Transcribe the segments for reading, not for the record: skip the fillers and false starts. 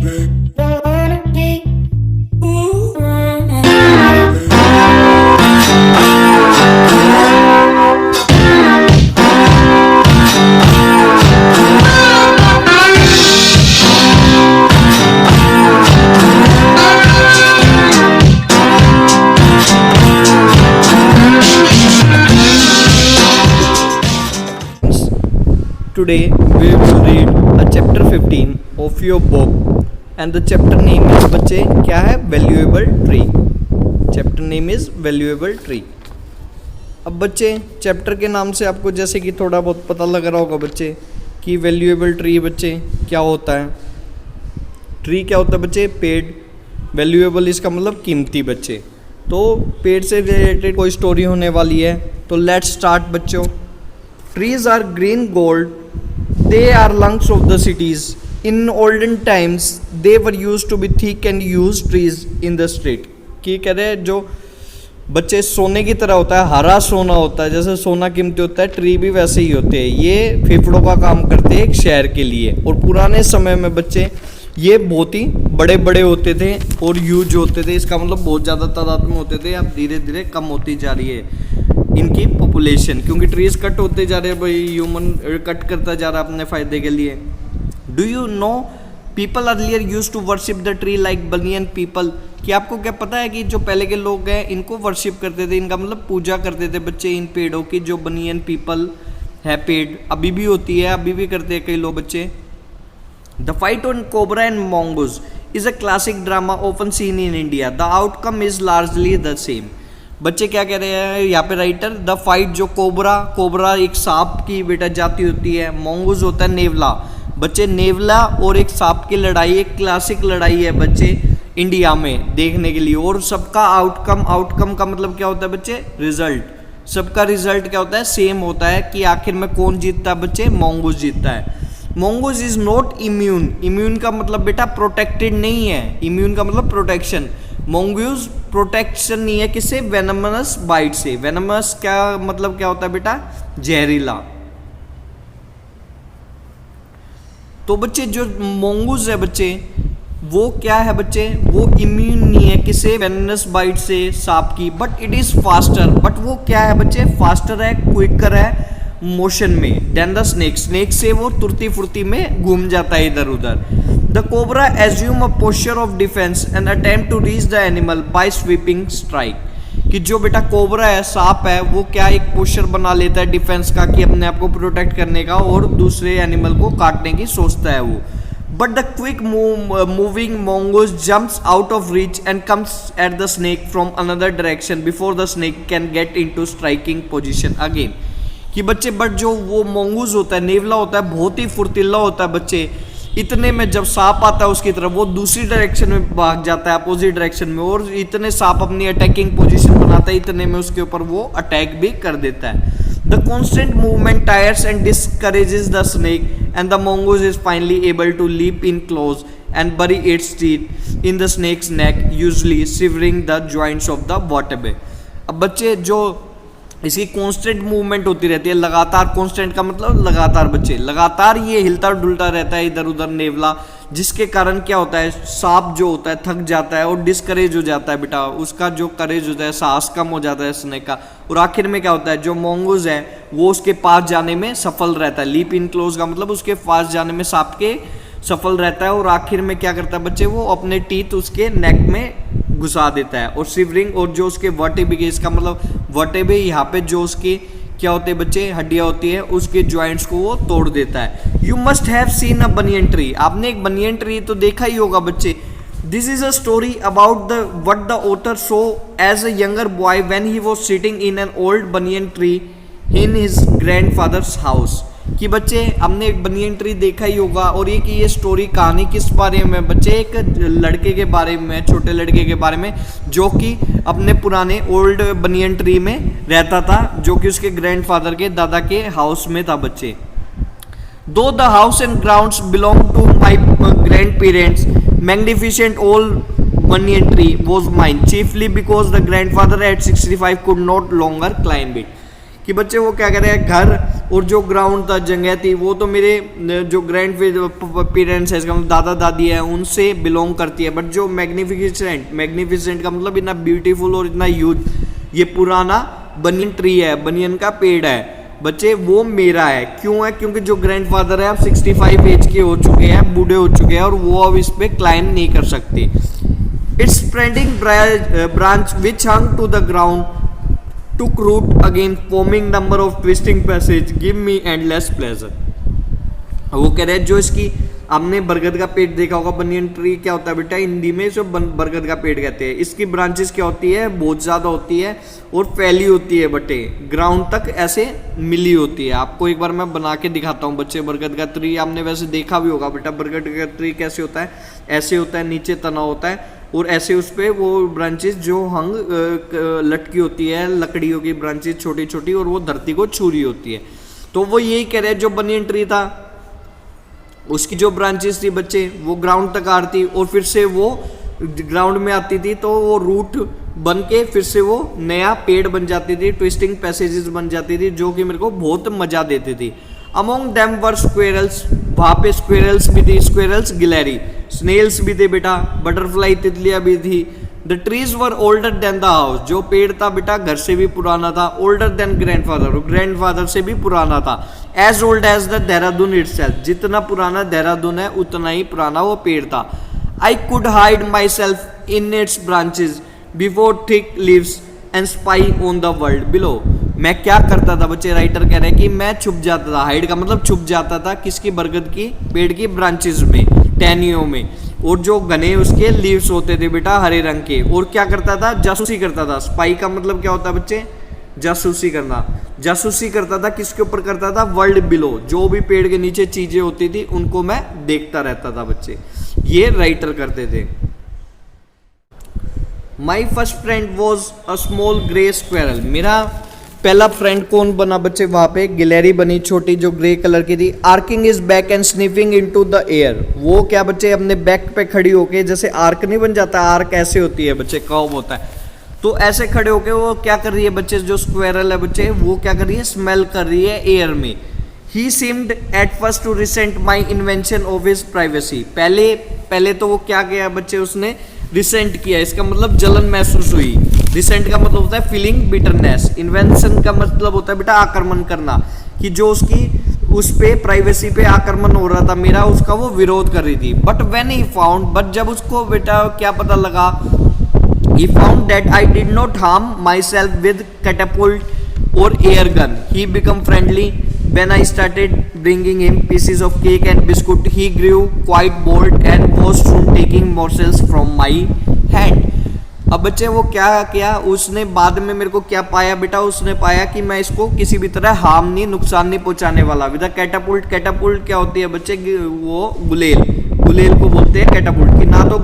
Today we will read a chapter 15 of your book and the chapter name is बच्चे क्या है valuable tree. Chapter name is valuable tree. अब बच्चे chapter के नाम से आपको जैसे कि थोड़ा बहुत पता लग रहा होगा बच्चे कि वैल्यूएबल ट्री बच्चे क्या होता है. ट्री क्या होता है बच्चे? पेड़. वैल्यूएबल इसका मतलब कीमती बच्चे. तो पेड़ से रिलेटेड कोई स्टोरी होने वाली है. तो लेट्स स्टार्ट बच्चों. Trees are green gold. They are lungs of the cities. In olden times, they were used to be thick and used trees in the street. कि कह रहे हैं जो बच्चे सोने की तरह होता है, हरा सोना होता है, जैसे सोना कीमती होता है, ट्री भी वैसे ही होते हैं. ये फेफड़ों का काम करते हैं एक शहर के लिए. और पुराने समय में बच्चे ये बहुत ही बड़े बड़े होते थे और यूज होते थे. इसका मतलब बहुत ज़्यादा तादाद में होते थे. अब धीरे धीरे कम होती जा रही है इनकी पॉपुलेशन, क्योंकि ट्रीज कट होते जा रहे हैं भाई. ह्यूमन कट करता जा रहा है अपने फ़ायदे के लिए. Do you know people earlier use to worship the tree like banyan peepal. कि आपको क्या पता है कि जो पहले के लोग हैं इनको वर्शिप करते थे, इनका मतलब पूजा करते थे बच्चे इन पेड़ों की. जो बनियन पीपल है पेड़ अभी भी होती है, अभी भी करते हैं कई लोग बच्चे. The fight on cobra and mongoose is a classic drama often seen in India. The outcome is largely the same. बच्चे क्या कह रहे हैं यहाँ पे राइटर? द फाइट जो कोबरा एक सांप की बेटा जाति होती है. मोंगूज होता है नेवला. बच्चे नेवला और एक सांप की लड़ाई एक क्लासिक लड़ाई है बच्चे इंडिया में देखने के लिए. और सबका आउटकम का मतलब क्या होता है बच्चे? रिजल्ट. सबका रिजल्ट क्या होता है? सेम होता है कि आखिर में कौन जीतता है बच्चे? मोंगूज जीतता है. Mongoose is not immune. Immune का मतलब बेटा प्रोटेक्टेड नहीं है. इम्यून का मतलब प्रोटेक्शन. मोंगूज प्रोटेक्शन नहीं है किससे? वेनमस बाइट से. वेनमस क्या मतलब क्या होता है बेटा? जहरीला. तो बच्चे जो मोंगूज है बच्चे वो क्या है बच्चे? वो इम्यून नहीं है किसे? वेनमस बाइट से, सांप की. But it is faster. But वो क्या है बच्चे? फास्टर है, क्विकर है मोशन में देन द स्नेक. स्नेक से वो तुरती फुर्ती में घूम जाता है इधर उधर. The cobra assume a posture of defence and attempt to reach the animal by sweeping strike. कि जो बेटा कोबरा है, सांप है, वो क्या एक पोस्चर बना लेता है डिफेंस का कि अपने आप को प्रोटेक्ट करने का और दूसरे एनिमल को काटने की सोचता है वो. But the quick moving mongoose jumps out of reach and comes at the snake from another direction before the snake can get into striking position again. कि बच्चे बट जो वो मोंगूज होता है, नेवला होता है, बहुत ही फुर्तीला होता है बच्चे. इतने में जब सांप आता है उसकी तरफ वो दूसरी डायरेक्शन में भाग जाता है, अपोजिट डायरेक्शन में. और इतने सांप अपनी अटैकिंग पोजीशन बनाता है, इतने में उसके ऊपर वो अटैक भी कर देता है. The constant movement tires and discourages the snake and the mongoose is finally able to leap in close and bury its teeth in the snake's neck usually severing the joints of the vertebrae. अब बच्चे जो इसकी constant movement होती रहती है, लगातार. Constant का मतलब लगातार बच्चे, लगातार ये हिलता डुलता रहता है इधर उधर नेवला, जिसके कारण क्या होता है? सांप जो होता है थक जाता है और डिस्करेज हो जाता है बेटा. उसका जो करेज होता है, साहस कम हो जाता है स्नेक का. और आखिर में क्या होता है? जो मोंगूज है वो उसके पास जाने में सफल रहता है. लीप इन क्लोज का मतलब उसके पास जाने में सांप के सफल रहता है. और आखिर में क्या करता है बच्चे? वो अपने टीथ उसके नेक में घुसा देता है. और सिवरिंग और जो उसके वर्टेब्रे, इसका मतलब वर्टेब्रे यहाँ पे जो उसकी क्या होते हैं बच्चे? हड्डियाँ होती है, उसके जॉइंट्स को वो तोड़ देता है. You must have seen a banyan tree. आपने एक बनियन ट्री तो देखा ही होगा बच्चे. This is a story about the what the author saw as a younger boy when he was sitting in an old banyan tree in his grandfather's house. कि बच्चे हमने एक बनियन ट्री देखा ही होगा. और ये स्टोरी कहानी किस बारे में बच्चे? एक लड़के के बारे में, छोटे लड़के के बारे में जो कि अपने पुराने ओल्ड बनियन ट्री में रहता था, जो कि उसके ग्रैंडफादर के दादा के हाउस में था बच्चे. Though the house and grounds belong to my grandparents magnificent old banyan tree was mine chiefly because the grandfather at 65 could not longer climb it. कि बच्चे वो क्या कह रहे हैं? घर और जो ग्राउंड था, जगह थी, वो तो मेरे जो ग्रैंड पेरेंट्स है, इसका मतलब दादा दादी है, उनसे बिलोंग करती है। बट जो मैग्निफिसेंट का मतलब इतना ब्यूटीफुल और इतना ह्यूज, ये पुराना बनियन ट्री है, बनियन का पेड़ है बच्चे, वो मेरा है। क्यों है? क्योंकि जो ग्रैंडफादर है अब 65 एज के हो चुके हैं, बूढ़े हो चुके हैं, और वो अब इस पे क्लाइंब नहीं कर सकते। Its spreading branch which hung to the ground took root again, forming number of twisting passage, give me endless pleasure। वो कह रहे हैं जो इसकी, आपने बरगद का पेड़ देखा होगा, बनियन ट्री क्या होता है बेटा हिंदी में, जो बरगद का पेड़ कहते हैं। इसकी ब्रांचेस क्या होती है? बहुत ज़्यादा होती है और फैली होती है बटे, ग्राउंड तक ऐसे मिली होती है। आपको एक बार मैं बना के दिखाता हूँ बच्चे। बरगद का ट्री आपने वैसे देखा भी होगा बेटा, बरगद का ट्री कैसे होता है? ऐसे होता है, नीचे तना होता है और ऐसे उस पर वो ब्रांचेस जो हंग लटकी होती है, लकड़ियों की ब्रांचेस छोटी छोटी, और वो धरती को छू रही होती है। तो वो यही कह रहे हैं, जो बनियन ट्री था उसकी जो ब्रांचेस थी बच्चे, वो ग्राउंड तक आ रही थी और फिर से वो ग्राउंड में आती थी, तो वो रूट बन के फिर से वो नया पेड़ बन जाती थी, ट्विस्टिंग पैसेजेस बन जाती थी, जो कि मेरे को बहुत मजा देती थी। अमोंग देम वर स्क्वेरल्स, वहाँ पे स्क्वेरल्स भी थी, स्क्वेरल्स गिलहरी, स्नेल्स भी थे बेटा, बटरफ्लाई तितलियाँ भी थी। The trees were older than the house, जो पेड़ था बेटा घर से भी पुराना था, ओल्डर देन ग्रैंडफादर, ग्रैंडफादर से भी पुराना था। As old as the Dehradun itself, जितना पुराना देहरादून है उतना ही पुराना वो पेड़ था। I could hide my self in its branches before thick leaves and spy on the world below. मैं क्या करता था बच्चे, राइटर कह रहे हैं कि मैं छुप जाता था, हाइड का मतलब छुप जाता था, किसकी? बरगद की पेड़ की ब्रांचेस में, टहनियों में, और जो घने उसके लीव्स होते थे बेटा हरे रंग के। और क्या करता था? जासूसी करता था। स्पाई का मतलब क्या होता है बच्चे? जासूसी करना। जासूसी करता था, किसके ऊपर करता था? वर्ल्ड बिलो, जो भी पेड़ के नीचे चीजें होती थी उनको मैं देखता रहता था बच्चे, ये राइटर करते थे। My first friend was a small grey squirrel, मेरा पहला फ्रेंड कौन बना बच्चे? वहां पे गिलहरी बनी छोटी, जो ग्रे कलर की थी। Arching is back and sniffing into the air, वो क्या बच्चे अपने बैक पे खड़ी होके, जैसे आर्क नहीं बन जाता, आर्क ऐसे होती है बच्चे, कर्व होता है, तो ऐसे खड़े होके वो क्या कर रही है बच्चे? जो स्क्वेरल है बच्चे, वो क्या कर रही है? स्मेल कर रही है एयर में। He seemed at first to resent my invention of his privacy, पहले तो वो क्या किया बच्चे? उसने रिसेंट किया, इसका मतलब जलन महसूस हुई। रिसेंट का मतलब होता है फीलिंग बिटरनेस, इन्वेंशन का मतलब होता है बेटा आक्रमण करना, कि जो उसकी उस पे प्राइवेसी पे आक्रमण हो रहा था मेरा, उसका वो विरोध कर रही थी। But when he found, but जब उसको बेटा क्या पता लगा, he found that I did not harm myself with catapult or air gun, he became friendly. When I started bringing him pieces of cake and biscuit, he grew quite bold and was soon taking morsels from my hand. अब बच्चे वो क्या किया उसने बाद में, मेरे को क्या पाया बेटा? उसने पाया कि मैं इसको किसी भी तरह हार्म नहीं, नुकसान नहीं पहुंचाने वाला। विद कैटापुल्ट, कैटापुल्ट क्या होती है बच्चे? वो गुलेल, गुलेल को बोलते हैं कैटापुल्ट की। ना तो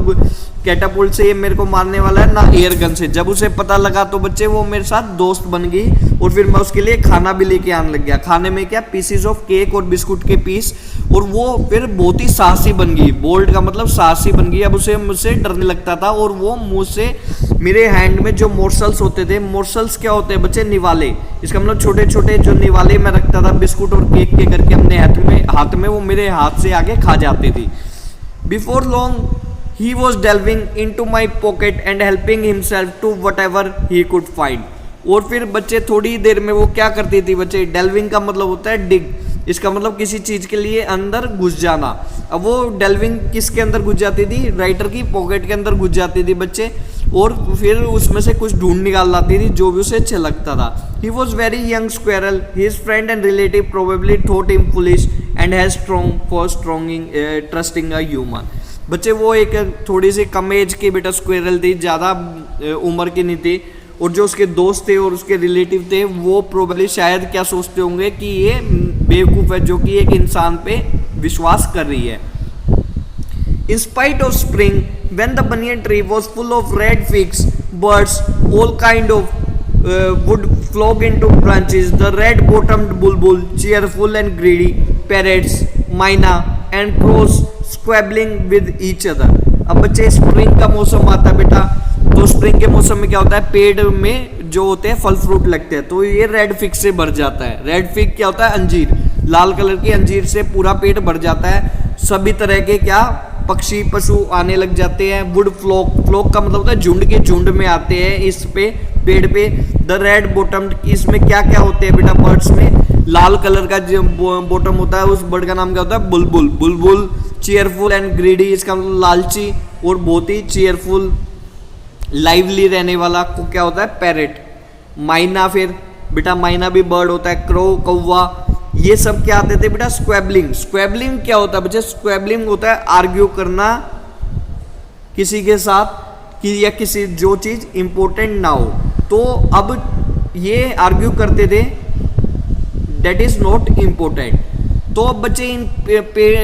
कैटापुल्ट से ये मेरे को मारने वाला है, ना एयर गन से। जब उसे पता लगा तो बच्चे वो मेरे साथ दोस्त बन गई, और फिर मैं उसके लिए खाना भी लेके आने लग गया। खाने में क्या? पीसेस ऑफ केक और बिस्कुट के पीस, और वो फिर बहुत ही साहसी बन गई। बोल्ड का मतलब साहसी बन गई। अब उसे मुझसे डरने लगता था, और वो मुझसे मेरे हैंड में जो मोर्सल्स होते थे, मोर्सल्स क्या होते हैं बच्चे? निवाले, इसका मतलब छोटे छोटे जो निवाले मैं रखता था बिस्कुट और केक के करके अपने हाथ में वो मेरे हाथ से आगे खा जाती थी। Before long he was delving into my pocket and helping himself to whatever he could find। और फिर बच्चे थोड़ी देर में वो क्या करती थी बच्चे? डेल्विंग का मतलब होता है डिग, इसका मतलब किसी चीज के लिए अंदर घुस जाना। अब वो डेल्विंग किसके अंदर घुस जाती थी? राइटर की पॉकेट के अंदर घुस जाती थी बच्चे, और फिर उसमें से कुछ ढूंढ निकाल लाती थी जो भी उसे अच्छा लगता था। He was very young squirrel. His friend and relative probably thought him foolish and has trusting a human। बच्चे वो एक थोड़ी सी कम एज की बेटा स्क्वेरल थी, ज़्यादा उम्र की नहीं थी, और जो उसके दोस्त थे और उसके रिलेटिव थे वो प्रोबेबली शायद क्या सोचते होंगे कि ये बेवकूफ़ है जो कि एक इंसान पे विश्वास कर रही है। In spite of spring, when the banyan tree was full of red figs, birds, all kind of would flock into branches. The red-bottomed bulbul, cheerful and greedy, parrots, myna, and crows squabbling with each other। अब बच्चे spring का मौसम आता बेटा, तो spring के मौसम में क्या होता है, पेड़ में जो होते हैं फल फ्रूट लगते हैं, तो ये रेड फिग से भर जाता है। रेड फिग क्या होता है, अंजीर, लाल कलर की अंजीर से पूरा पेट भर जाता है। सभी तरह के क्या पक्षी पशु आने लग जाते हैं। वुड फ्लोक, फ्लोक का मतलब होता है झुंड के झुंड में आते हैं इस पे पेड़ पे। द रेड बॉटम, इसमें क्या क्या होते हैं बेटा बर्ड्स में, लाल कलर का जो बॉटम होता है उस बर्ड का नाम क्या होता है, बुलबुल। बुलबुल चीयरफुल एंड ग्रीडी, इसका मतलब लालची और बहुत ही चीयरफुल लाइवली रहने वाला को क्या होता है, पैरेट। माइना, फिर बेटा माइना भी बर्ड होता है। क्रो, कौवा, ये सब क्या आते थे बेटा, स्क्वेबलिंग। स्क्वेबलिंग क्या होता है बच्चे, स्क्वेबलिंग होता है आर्ग्यू करना किसी के साथ कि या किसी जो चीज इंपॉर्टेंट ना हो। तो अब ये आर्ग्यू करते थे दैट इज नॉट इम्पोर्टेंट। तो अब बच्चे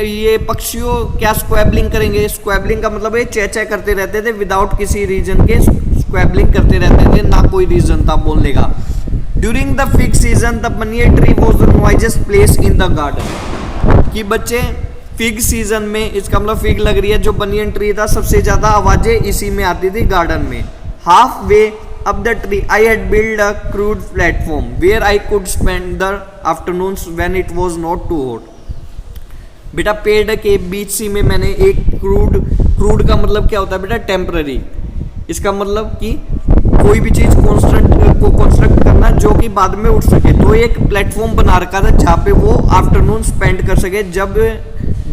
ये पक्षियों क्या स्क्वेबलिंग करेंगे। स्क्वेबलिंग का मतलब ये चेचा करते रहते थे विदाउट किसी रीजन के, स्क्वेबलिंग करते रहते थे, ना कोई रीजन था बोलने का। During the fig season the banyan tree was the noisiest place in the garden. कि बच्चे फिग सीजन में, इसका मतलब फिग लग रही है, जो बनियन ट्री था सबसे ज्यादा आवाजें इसी में आती थी गार्डन में। Half way up the tree I had built a crude platform where I could spend the afternoons when it was not too hot। बेटा पेड़ के बीच सी में मैंने एक क्रूड का मतलब क्या होता है बेटा, टेम्पररी। इसका मतलब कि कोई भी चीज कंस्ट्रक्ट करना जो कि बाद में उठ सके। तो एक प्लेटफॉर्म बना रखा था जहाँ पे वो आफ्टरनून स्पेंड कर सके जब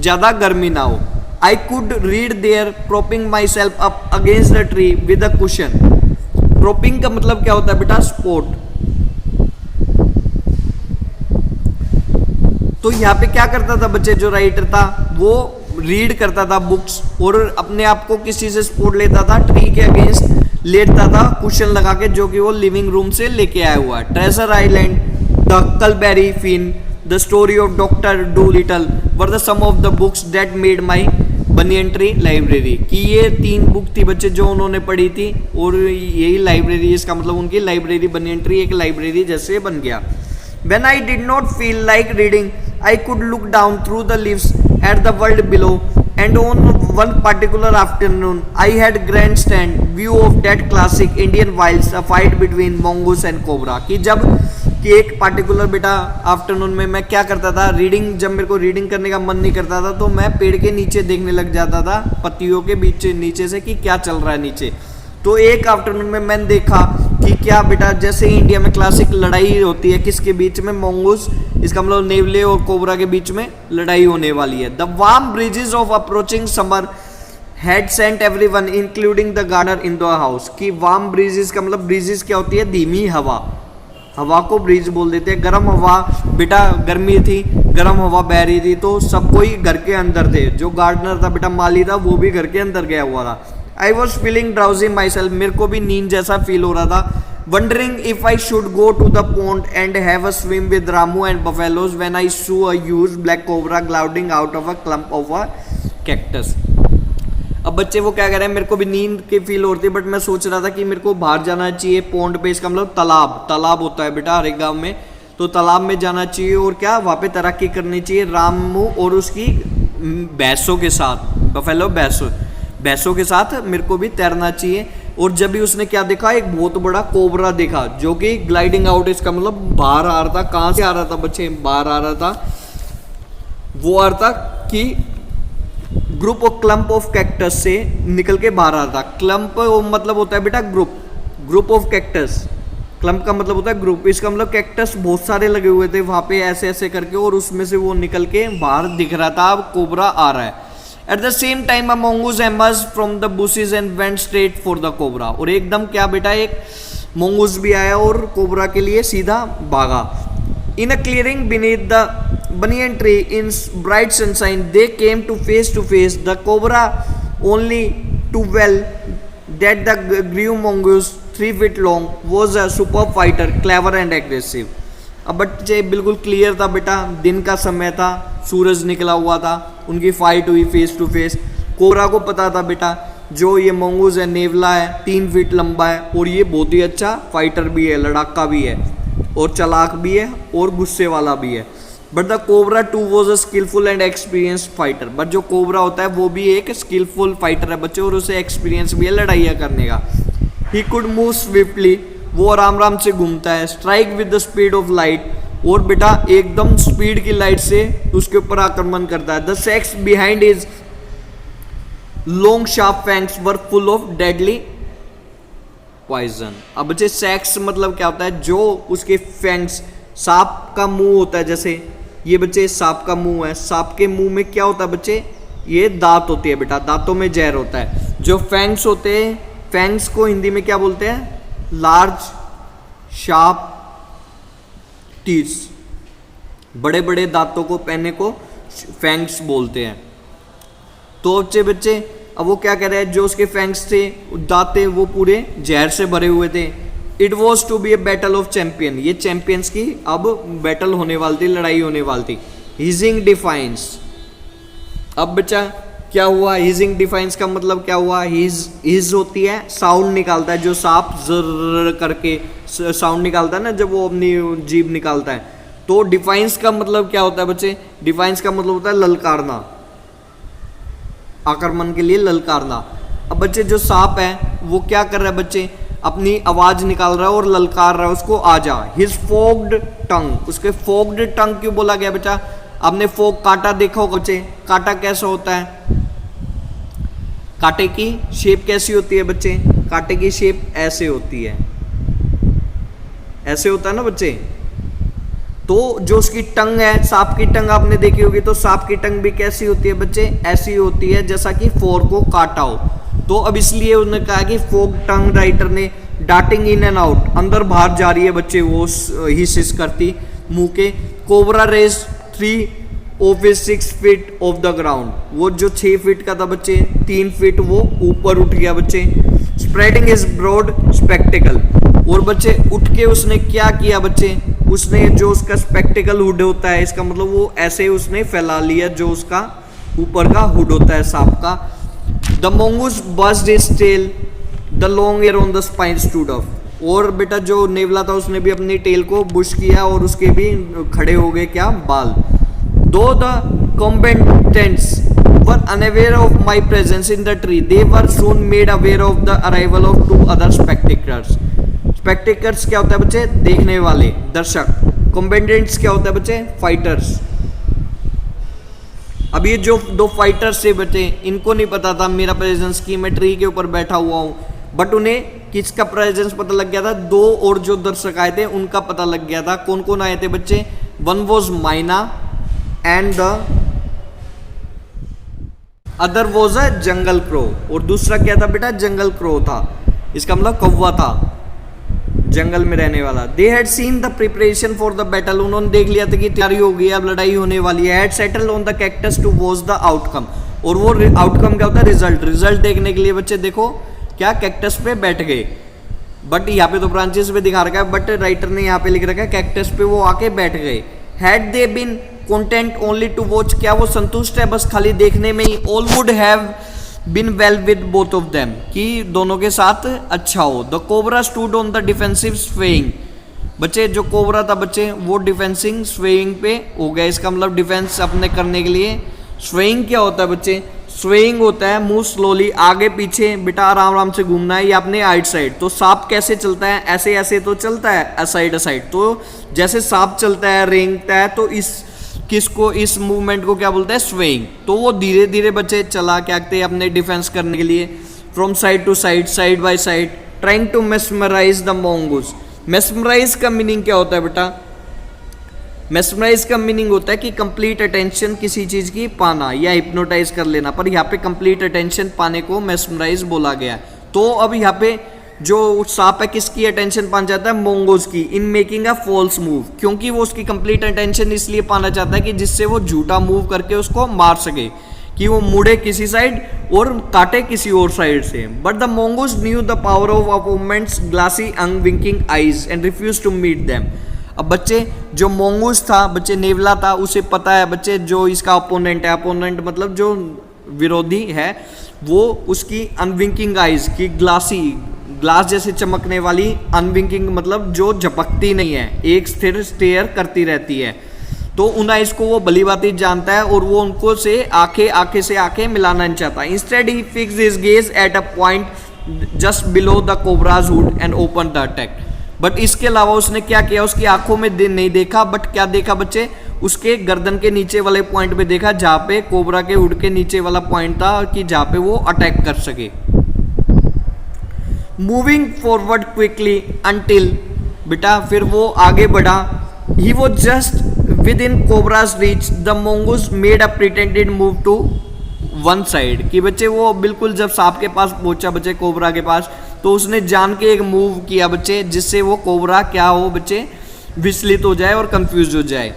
ज्यादा गर्मी ना हो। I could read there propping myself up against the tree with a cushion। प्रोपिंग का मतलब क्या होता है बेटा, सपोर्ट। तो यहाँ पे क्या करता था बच्चे, जो राइटर था वो रीड करता था बुक्स और अपने आप को किसी से सपोर्ट लेता था, ट्री के अगेंस्ट लेटता था कुशन लगा के, जो कि वो लिविंग रूम से लेके आया हुआ है। Treasure Island, the Huckleberry Finn, the story of doctor Dolittle were the some of the books that made my banyan tree library. कि ये 3 बुक थी बच्चे जो उन्होंने पढ़ी थी और यही लाइब्रेरी, इसका मतलब उनकी लाइब्रेरी, बनियन ट्री एक लाइब्रेरी जैसे बन गया। When I did not feel like reading, I could look down through the leaves at the world below, and on one particular afternoon, I had grandstand view of that classic Indian wilds, a fight between mongoose and cobra। कि जब कि एक particular बेटा afternoon में मैं क्या करता था, रीडिंग, जब मेरे को रीडिंग करने का मन नहीं करता था तो मैं पेड़ के नीचे देखने लग जाता था, पत्तियों के बीच नीचे से कि क्या चल रहा है नीचे। तो एक आफ्टरनून में मैंने देखा कि क्या बेटा, जैसे इंडिया में क्लासिक लड़ाई होती है किसके बीच में, मंगूस, इसका मतलब नेवले और कोबरा के बीच में लड़ाई होने वाली है। The warm breezes of approaching summer had sent everyone including the gardener in the house. कि वार्म ब्रिजेस का मतलब, ब्रिजेस क्या होती है, धीमी हवा, हवा को ब्रीज बोल देते हैं। गर्म हवा, बेटा गर्मी थी, गर्म हवा बह रही थी तो सब कोई घर के अंदर थे। जो गार्डनर था बेटा, माली था, वो भी घर के अंदर गया हुआ था। I was feeling drowsy myself, मेरे को भी नींद जैसा फील हो रहा था। Wondering if I should go to the pond and have a swim with Ramu and buffaloes when I saw a huge black cobra gliding out of a clump of a cactus. अब बच्चे वो क्या कह रहे हैं, मेरे को भी नींद की फील हो रही थी, बट मैं सोच रहा था कि मेरे को बाहर जाना चाहिए पॉन्ड पे, इसका मतलब तालाब, तालाब होता है बेटा हर एक गाँव में, तो तालाब में जाना चाहिए और क्या वहाँ पे तैराकी करनी चाहिए रामू और उसकी भैंसों के साथ, बफेलो भैंसों के साथ मेरे को भी तैरना चाहिए। और जब भी उसने क्या देखा, एक बहुत बड़ा कोबरा देखा जो कि ग्लाइडिंग आउट, इसका मतलब बाहर आ रहा था। कहाँ से आ रहा था बच्चे, बाहर आ रहा था, वो आ रहा था कि group of clump of cactus से निकल के बाहर आ रहा था। क्लम्प मतलब होता है बेटा ग्रुप ऑफ कैक्टस, क्लम्प का मतलब होता है ग्रुप, इसका मतलब कैक्टस बहुत सारे लगे हुए थे वहां पे ऐसे ऐसे करके, और उसमें से वो निकल के बाहर दिख रहा था, अब कोबरा आ रहा है। Eight the same time a mongoose emerged from the bushes and went straight for the cobra. और एकदम क्या बेटा, एक mongoose भी आया और कोबरा के लिए सीधा भागा। In a clearing beneath the banyan tree in bright sunshine they came to face the cobra only too well that the grew mongoose 3 feet long was a superb fighter, clever and aggressive। अब बच्चे बिल्कुल clear था बेटा, दिन का समय था, सूरज निकला हुआ था, उनकी फाइट हुई फेस टू फेस। कोबरा को पता था बेटा जो ये मंगूस है, नेवला है, 3 फीट लंबा है और ये बहुत ही अच्छा फाइटर भी है, लड़ाका भी है और चालाक भी है और गुस्से वाला भी है। But the cobra too was a skilful and experienced fighter. But जो कोबरा होता है वो भी एक स्किलफुल फाइटर है बच्चे, और उसे एक्सपीरियंस भी है लड़ाइयाँ करने का। ही कुड मूव स्विफ्टली, वो आराम आराम से घूमता है। Strike with the speed of light, और बेटा एकदम स्पीड की लाइट से उसके ऊपर आक्रमण करता है। The sacs behind is long sharp fangs were full of deadly poison. अब बच्चे सेक्स मतलब क्या होता है, जो उसके फैंग्स, सांप का मुंह होता है, जैसे ये बच्चे सांप का मुंह है, सांप के मुंह में क्या होता है बच्चे, ये दांत होती है बेटा, दांतों में जहर होता है। जो फैंग्स होते हैं, फैंग्स को हिंदी में क्या बोलते हैं, लार्ज शार्प टीथ, बड़े बड़े दांतों को पहनने को फैंग्स बोलते हैं। तो बच्चे अब वो क्या कह रहे हैं, जो उसके फैंग्स थे, दांत थे, वो पूरे जहर से भरे हुए थे। It was to be a battle of champion, ये चैंपियंस की अब बैटल होने वाली थी, लड़ाई होने वाली थी। हिजिंग डिफाइंस, अब बच्चा क्या हुआ, हिजिंग डिफाइंस का मतलब क्या हुआ, हिज होती है साउंड निकालता है, जो सांप जर करके साउंड निकालता है ना जब वो अपनी जीभ निकालता है। तो डिफाइंस का मतलब क्या होता है बच्चे, डिफाइंस का मतलब होता है ललकारना, आक्रमण के लिए ललकारना। अब बच्चे जो सांप है वो क्या कर रहा है बच्चे, अपनी आवाज निकाल रहा है और ललकार रहा है उसको, आ जा। हिज फोक्ड टंग, उसके फोक्ड टंग क्यों बोला गया बच्चा, आपने फोक कांटा देखा होगा बच्चे, कांटा कैसा होता है, कांटे की शेप कैसी होती है बच्चे, कांटे की शेप ऐसे होती है, ऐसे होता है ना बच्चे। तो जो उसकी टंग है, सांप की टंग आपने देखी होगी, तो सांप की टंग भी कैसी होती है बच्चे, ऐसी होती है जैसा कि फोर को काटा हो। तो अब इसलिए उन्होंने कहा कि फोक टंग राइटर ने डार्टिंग इन एंड आउट, अंदर बाहर जा रही है बच्चे, वो हिसिस करती मुंह के। Cobra raise 3 of 6 feet off the ground, वो जो 6 फीट का था बच्चे, 3 फीट वो ऊपर उठ गया बच्चे। स्प्रेडिंग इज ब्रॉड स्पेक्टिकल, और बच्चे उठ के उसने क्या किया बच्चे, उसने जो उसका स्पेक्टिकल हुड होता है, इसका मतलब वो ऐसे उसने फैला लिया जो उसका ऊपर का हुड होता है सांप का। The mongoose buzzed his tail, the long hair on the spine stood up, और बेटा जो नेवला था उसने भी अपनी टेल को बुश किया और उसके भी खड़े हो गए क्या, बाल। दो the combatants were unaware of my presence in the tree, they were soon made aware of the arrival of 2 other spectators. Spectators क्या होता है बच्चे, देखने वाले, दर्शक। कॉम्बेटेंट्स क्या होता है बच्चे, फाइटर्स। अब ये जो 2 फाइटर्स थे बच्चे, इनको नहीं पता था मेरा प्रेजेंस की, मैं ट्री के ऊपर बैठा हुआ हूँ, बट उन्हें किसका प्रेजेंस पता लग गया था, 2 और जो दर्शक आए थे उनका पता लग गया था। कौन कौन आए थे बच्चे, वन वॉज माइना and the other was a jungle crow, और दूसरा क्या था बेटा, जंगल क्रो था, इसका मतलब कौवा था, जंगल में रहने वाला। They had seen the preparation for the battle, उन्होंने देख लिया था कि तैयारी हो गई, अब लड़ाई होने वाली है। Had settled on the cactus to watch the outcome, और वो आउटकम क्या होता है, रिजल्ट। रिजल्ट देखने के लिए बच्चे देखो क्या कैक्टस पे बैठ गए, बट यहाँ पे तो ब्रांचेस पे दिखा रखा है, बट राइटर ने यहाँ पे लिख रखा है कैक्टस पे वो आके बैठ गए। Had they been content only to watch, क्या वो संतुष्ट है बस खाली देखने में ही। All would have been well with both of them, कि दोनों के साथ अच्छा हो। The cobra stood on the defensive swaying, बच्चे जो कोबरा था बच्चे वो डिफेंसिंग स्वेइंग पे हो गया, इसका मतलब डिफेंस अपने करने के लिए। स्वेइंग क्या होता है बच्चे, स्वेइंग होता है मूव स्लोली, आगे पीछे बेटा आराम आराम से घूमना है, या अपने आइट साइड। तो सांप कैसे चलता है, ऐसे ऐसे तो चलता है, असाइड असाइड। तो जैसे सांप चलता है, रेंगता है, तो इस किसको, इस मूवमेंट को क्या बोलते हैं, स्वेइंग। तो वो धीरे धीरे बच्चे चला क्या कहते हैं अपने डिफेंस करने के लिए, from side to side, side by side, trying to mesmerise the mongoose। Mesmerise का मीनिंग क्या होता है बेटा, मेस्मराइज का मीनिंग होता है कि कंप्लीट अटेंशन किसी चीज की पाना या हिप्नोटाइज कर लेना, पर यहाँ पे कंप्लीट अटेंशन पाने को मेस्मराइज बोला गया। तो अब यहाँ पे जो सांप है किसकी अटेंशन पाना चाहता है, मोंगोज की, in making a false move, क्योंकि वो उसकी कंप्लीट अटेंशन इसलिए पाना चाहता है कि जिससे वो झूठा मूव करके उसको मार सके, कि वो मुड़े किसी साइड और काटे किसी और साइड से। But the mongoose knew the power of opponent's glassy unwinking eyes and refused to meet them. अब बच्चे जो मोंगूस था बच्चे, नेवला था, उसे पता है बच्चे जो इसका अपोनेंट है, अपोनेंट मतलब जो विरोधी है, वो उसकी अनविंकिंग आईज की ग्लासी, ग्लास जैसे चमकने वाली, अनविंकिंग मतलब जो झपकती नहीं है, एक स्थिर स्टेयर करती रहती है। तो उन आइज को वो भली बात जानता है और वो उनको से आंखें से आंखें मिलाना नहीं चाहता। Instead he fix his gaze at a point just below the cobras hood and open the attack. But इसके अलावा उसने क्या किया, उसकी आंखों में नहीं देखा, बट क्या देखा बच्चे, उसके गर्दन के नीचे वाले पॉइंट पे देखा, जहां पे कोबरा के हुड के नीचे वाला पॉइंट था कि जहां पे वो अटैक कर सके। मूविंग फॉरवर्ड क्विकली अंटिल, बेटा फिर वो आगे बढ़ा, he was just within cobra's reach, the mongoose made a pretended move to one side, कि बच्चे वो बिल्कुल जब सांप के पास पहुंचा बच्चे, कोबरा के पास, तो उसने जान के एक मूव किया बच्चे, जिससे वो कोबरा क्या हो बच्चे, विचलित हो जाए और कंफ्यूज हो जाए।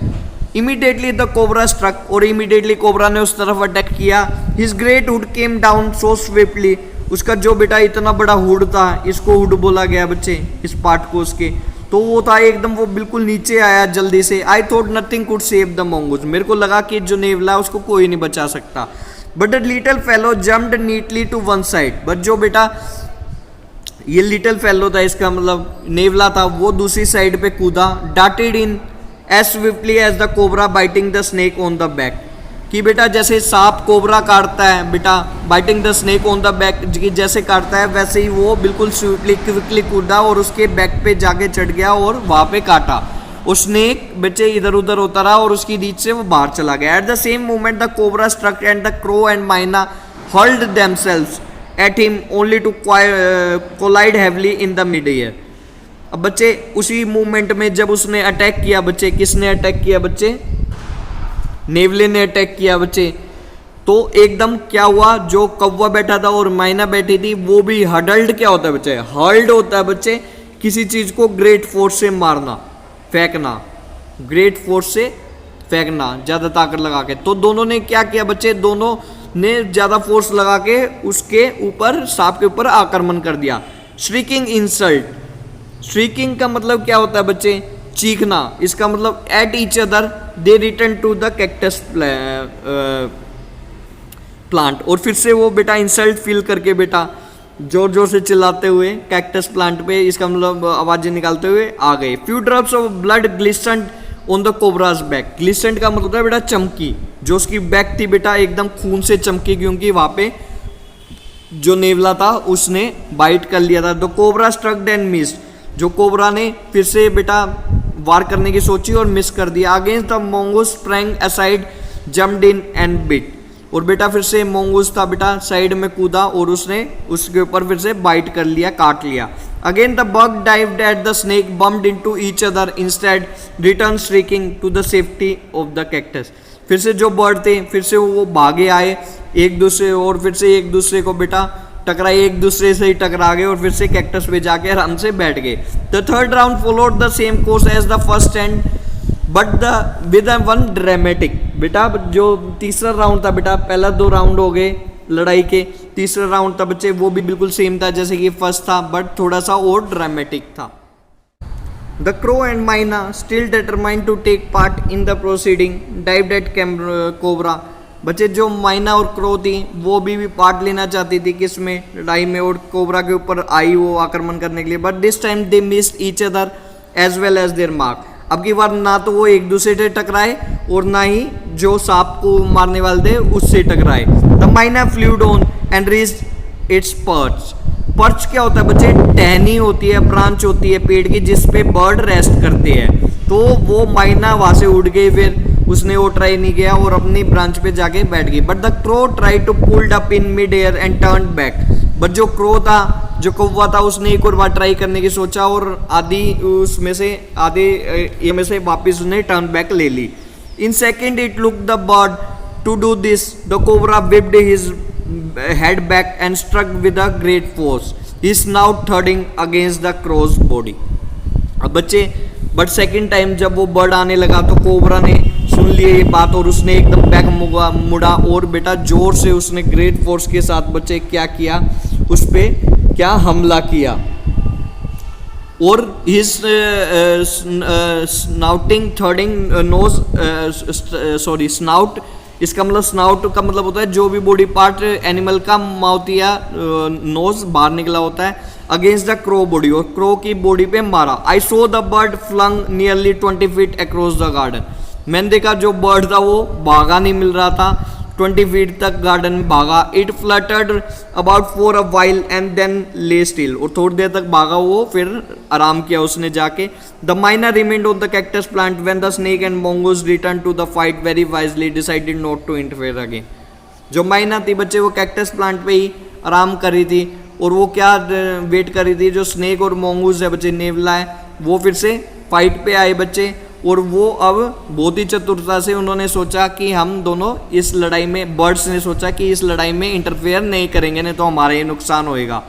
इमीडिएटली द कोबरा स्ट्रक, और इमीडिएटली कोबरा ने उस तरफ अटैक किया। His great hood came down so swiftly, उसका जो बेटा इतना बड़ा हुड था, इसको हुड बोला गया बच्चे, इस पार्ट को उसके, तो वो था एकदम, वो बिल्कुल नीचे आया जल्दी से। I thought nothing could save the mongoose, मेरे को लगा कि जो नेवला उसको कोई नहीं बचा सकता। But the little fellow jumped neatly to one side, but जो बेटा ये लिटिल फेलो था, इसका मतलब नेवला था, वो दूसरी साइड पे कूदा। Darted in as swiftly as the cobra biting the snake on the back, कि बेटा जैसे सांप कोबरा काटता है बेटा, biting the snake on the back, जैसे काटता है वैसे ही वो बिल्कुल स्विफ्टली क्विकली कूदा और उसके बैक पे जाके चढ़ गया और वहां पे काटा। और स्नेक बच्चे इधर उधर होता रहा और उसकी रीच से वो बाहर चला गया। At the same moment the cobra struck and the crow and myna hurled themselves at him only to collide heavily in the mid air. अब बच्चे उसी मूवमेंट में जब उसने अटैक किया बच्चे, किसने अटैक किया बच्चे, नेवले ने अटैक किया बच्चे, तो एकदम क्या हुआ, जो कौवा बैठा था और माइना बैठी थी वो भी हडल्ड, क्या होता है बच्चे, हर्ल्ड होता है बच्चे, किसी चीज को ग्रेट फोर्स से मारना, फेंकना, ग्रेट फोर्स से फेंकना, ज्यादा ताकत लगा के। तो दोनों ने क्या किया बच्चे, दोनों ने ज्यादा फोर्स लगा के उसके ऊपर, सांप के ऊपर आक्रमण कर दिया। श्रीकिंग इंसल्ट, श्रीकिंग का मतलब क्या होता है बच्चे, चीखना, इसका मतलब at each other they return to the cactus plant, और फिर से वो बेटा इंसल्ट फील करके बेटा जोर जोर से चिल्लाते हुए कैक्टस प्लांट पे, इसका मतलब आवाजें निकालते हुए आ गए। Few drops of blood glistened on the cobra's back, glistened का मतलब होता है बेटा चमकी, जो उसकी बैक थी बेटा एकदम खून से चमकी, क्योंकि वहां पे जो नेवला था उसने बाइट कर लिया था। The cobra struck and missed, जो कोबरा ने फिर से बेटा वार करने की सोची और मिस कर दिया। Against the mongoose sprang aside jumped in and bit, और बेटा फिर से मोंगूज था बेटा साइड में कूदा और उसने उसके ऊपर फिर से बाइट कर लिया, काट लिया। Again the bug dived at the snake, bumped into each other, instead return shrieking to the safety of the cactus. फिर से जो बर्ड थे फिर से वो भागे आए एक दूसरे, और फिर से एक दूसरे को बेटा टकराए, एक दूसरे से ही टकरा गए और फिर से कैक्टस पे जाके आराम से बैठ गए। The third round followed the same course as the first and but the with one dramatic, बेटा जो तीसरा राउंड था बेटा, पहला 2 राउंड हो गए लड़ाई के, तीसरा राउंड था बच्चे वो भी बिल्कुल सेम था जैसे कि फर्स्ट था, बट थोड़ा सा और ड्रामेटिक था। The crow and myna still determined to take part in the proceeding dived at cobra, बच्चे जो माइना और क्रो थी वो भी पार्ट लेना चाहती थी किसमें, लड़ाई में, और कोबरा के ऊपर आई वो आक्रमण करने के लिए। But this time they missed each other as well as their mark, अब की बार ना तो वो एक दूसरे से टकराए और ना ही जो सांप को मारने वाले थे उससे टकराए। द माइना fluid on and reached it's perch, perch क्या होता है बच्चे, टहनी होती है, ब्रांच होती है पेड़ की जिस पे बर्ड रेस्ट करते हैं। तो वो माइना वहां से उड़ गई, फिर उसने वो ट्राई नहीं किया और अपनी ब्रांच पे जाके बैठ गई। But the crow try to pulled up in mid air and turn back, but जो क्रो था, जो कौवा था, उसने एक और बार ट्राई करने की सोचा और आधी उसमें से आधे में से वापिस उसने टर्न बैक ले ली। In second it look the bird to do this, the cobra whipped his head back and struck with a great force, his snout thudding against the crow's body। अब बच्चे बट सेकेंड टाइम जब वो bird आने लगा तो cobra ने सुन लिया ये बात और उसने एकदम बैक मुड़ा और बेटा जोर से उसने ग्रेट फोर्स के साथ बच्चे क्या किया, उस पे क्या हमला किया। और his snouting thudding nose, sorry snout, इसका मतलब स्नाउट का मतलब होता है जो भी बॉडी पार्ट एनिमल का माउथ या नोज बाहर निकला होता है, अगेंस्ट द क्रो बॉडी, और क्रो की बॉडी पे मारा। I saw the bird flung nearly 20 feet across the garden, मैंने देखा जो बर्ड था वो भागा नहीं मिल रहा था, 20 फीट तक गार्डन में भागा। It fluttered about for a while and then lay still, और थोड़ी देर तक भागा वो, फिर आराम किया उसने जाके। The myna remained on the cactus plant when the snake and mongoose return to the fight very wisely decided not to interfere again. जो माइना थी बच्चे वो कैक्टस प्लांट पे ही आराम कर रही थी, और वो क्या वेट कर रही थी, जो स्नेक और मोंगूज है बच्चे, नेवला है, वो फिर से फाइट पे आए बच्चे। और वो अब बहुत ही चतुरता से उन्होंने सोचा कि हम दोनों इस लड़ाई में, बर्ड्स ने सोचा कि इस लड़ाई में इंटरफेयर नहीं करेंगे, नहीं तो हमारा ये नुकसान होएगा।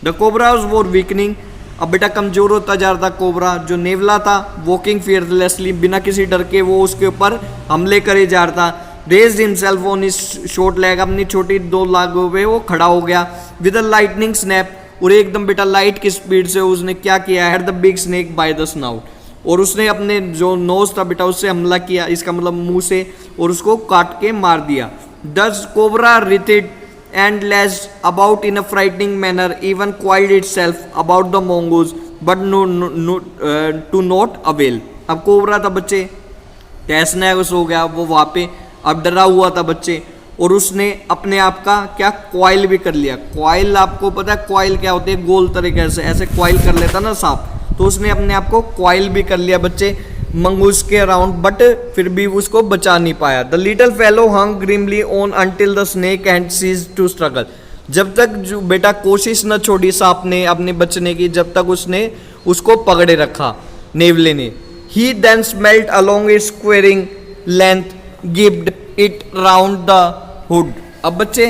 The cobra was more weakening, अब बेटा कमजोर होता जा रहा था कोबरा। जो नेवला था वॉकिंग फियरलेसली, बिना किसी डर के वो उसके ऊपर हमले करे जा रहा था। Raised himself on his short leg, अपनी छोटी 2 लागों पे वो खड़ा हो गया। विद अ लाइटनिंग स्नैप, और एकदम बेटा लाइट की स्पीड से उसने क्या किया, had the big snake by the snout, और उसने अपने जो नोज था बेटा उससे हमला किया, इसका मतलब मुंह से, और उसको काट के मार दिया। दस cobra writhed and lashed about in a frightening manner, even coiled itself about the mongoose but to not avail. अब कोबरा था बच्चे, तहस नहस हो गया वो वहाँ पे, अब डरा हुआ था बच्चे, और उसने अपने आप का क्या क्वाइल भी कर लिया। क्वाइल आपको पता है क्वाइल क्या होती है, गोल तरीके से ऐसे क्वाइल कर लेता ना सांप, तो उसने अपने आप को क्वाइल भी कर लिया बच्चे मंगूस के अराउंड, बट फिर भी उसको बचा नहीं पाया। The little fellow hung grimly on until the snake and cease to struggle, जब तक जो बेटा कोशिश न छोड़ी सांप ने अपने बचने की, जब तक उसने उसको पकड़े रखा नेवले ने। He then smelt along its squaring length, gived it round the hood, अब बच्चे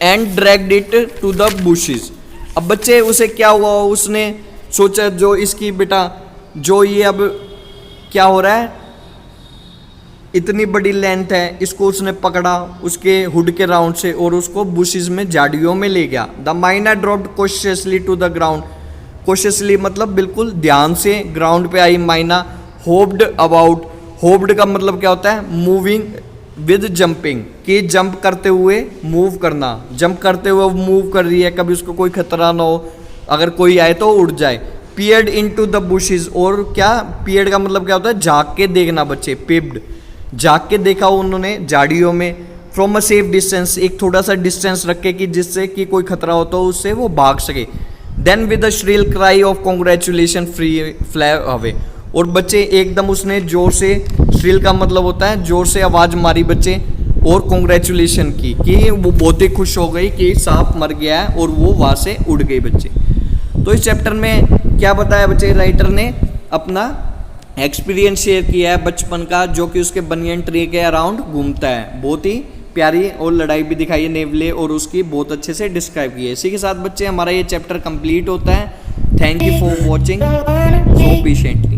and dragged it to the bushes. अब बच्चे उसे क्या हुआ, उसने सोचा जो इसकी बेटा जो ये अब क्या हो रहा है, इतनी बड़ी लेंथ है, इसको उसने पकड़ा उसके हुड के राउंड से और उसको बुशेस में, झाड़ियों में ले गया। The myna dropped cautiously to the ground, cautiously मतलब बिल्कुल ध्यान से ग्राउंड पे आई माइना। होप्ड अबाउट, होप्ड का मतलब क्या होता है, मूविंग विद जंपिंग, कि जंप करते हुए मूव करना, जंप करते हुए मूव कर रही है, कभी उसको कोई खतरा ना हो, अगर कोई आए तो उड़ जाए। पियर्ड इनटू द बुशेस, और क्या पियर्ड का मतलब क्या होता है, झांक के देखना बच्चे, पिप्ड, झांक के देखा उन्होंने झाड़ियों में। फ्रॉम अ सेफ डिस्टेंस, एक थोड़ा सा डिस्टेंस रख के कि जिससे कि कोई खतरा हो तो उससे वो भाग सके। Then with a shrill cry of congratulation fly away, और बच्चे एकदम उसने जोर से, श्रील का मतलब होता है जोर से आवाज मारी बच्चे, और कॉन्ग्रेचुलेशन की, कि वो बहुत ही खुश हो गई कि सांप मर गया है, और वो वहाँ से उड़ गई बच्चे। तो इस चैप्टर में क्या बताया बच्चे, राइटर ने अपना एक्सपीरियंस शेयर किया है बचपन का, जो कि उसके बनियन ट्री के अराउंड घूमता है। बहुत ही प्यारी और लड़ाई भी दिखाई है नेवले, और उसकी बहुत अच्छे से डिस्क्राइब की है। इसी के साथ बच्चे हमारा ये चैप्टर कंप्लीट होता है। Thank you for watching so patiently.